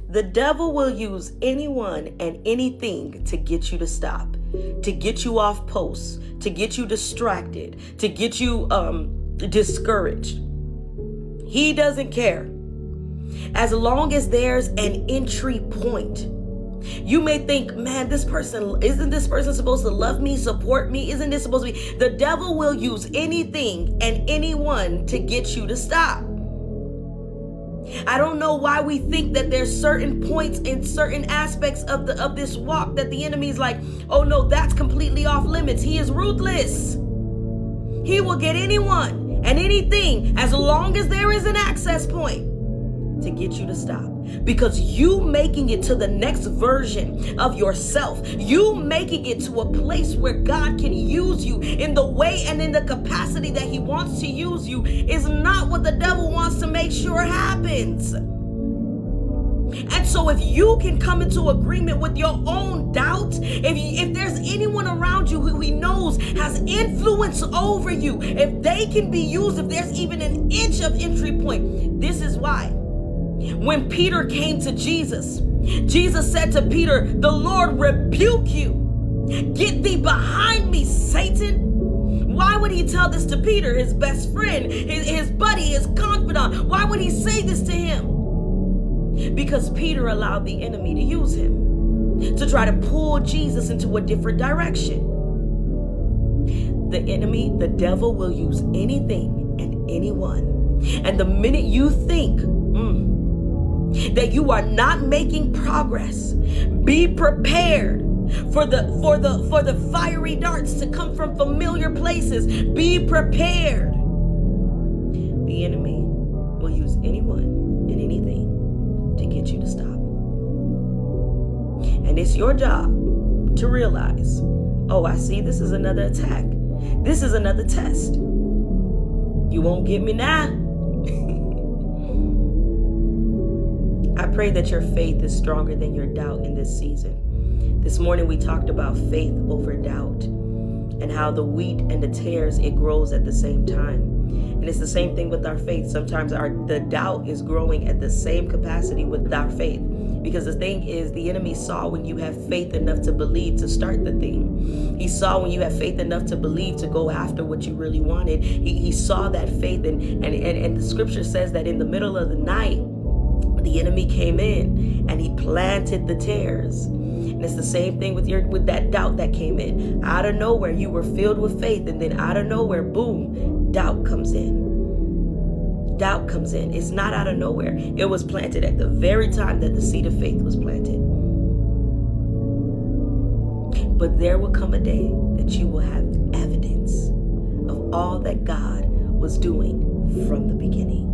The devil will use anyone and anything to get you to stop, to get you off post, to get you distracted, to get you discouraged. He doesn't care. As long as there's an entry point. You may think, man, isn't this person supposed to love me, support me? Isn't this supposed to be? The devil will use anything and anyone to get you to stop. I don't know why we think that there's certain points in certain aspects of this walk that the enemy's like, oh no, that's completely off limits. He is ruthless. He will get anyone and anything as long as there is an access point to get you to stop. Because you making it to the next version of yourself, you making it to a place where God can use you in the way and in the capacity that he wants to use you is not what the devil wants to make sure happens. And so if you can come into agreement with your own doubts, if there's anyone around you who he knows has influence over you, if they can be used, if there's even an inch of entry point, this is why. When Peter came to Jesus, Jesus said to Peter, the Lord rebuke you. Get thee behind me, Satan. Why would he tell this to Peter, his best friend, his buddy, his confidant? Why would he say this to him? Because Peter allowed the enemy to use him to try to pull Jesus into a different direction. The enemy, the devil, will use anything and anyone. And the minute you think that you are not making progress, be prepared for the fiery darts to come from familiar places. Be prepared. The enemy will use anyone and anything to get you to stop. And it's your job to realize, oh, I see this is another attack. This is another test. You won't get me now. I pray that your faith is stronger than your doubt in this season. This morning we talked about faith over doubt and how the wheat and the tares, it grows at the same time. And it's the same thing with our faith. Sometimes the doubt is growing at the same capacity with our faith. Because the thing is, the enemy saw when you have faith enough to believe to start the thing. He saw when you have faith enough to believe to go after what you really wanted. He saw that faith, and the scripture says that in the middle of the night, the enemy came in and he planted the tares. And it's the same thing with that doubt that came in. Out of nowhere, you were filled with faith, and then out of nowhere, boom, doubt comes in. Doubt comes in. It's not out of nowhere. It was planted at the very time that the seed of faith was planted. But there will come a day that you will have evidence of all that God was doing from the beginning.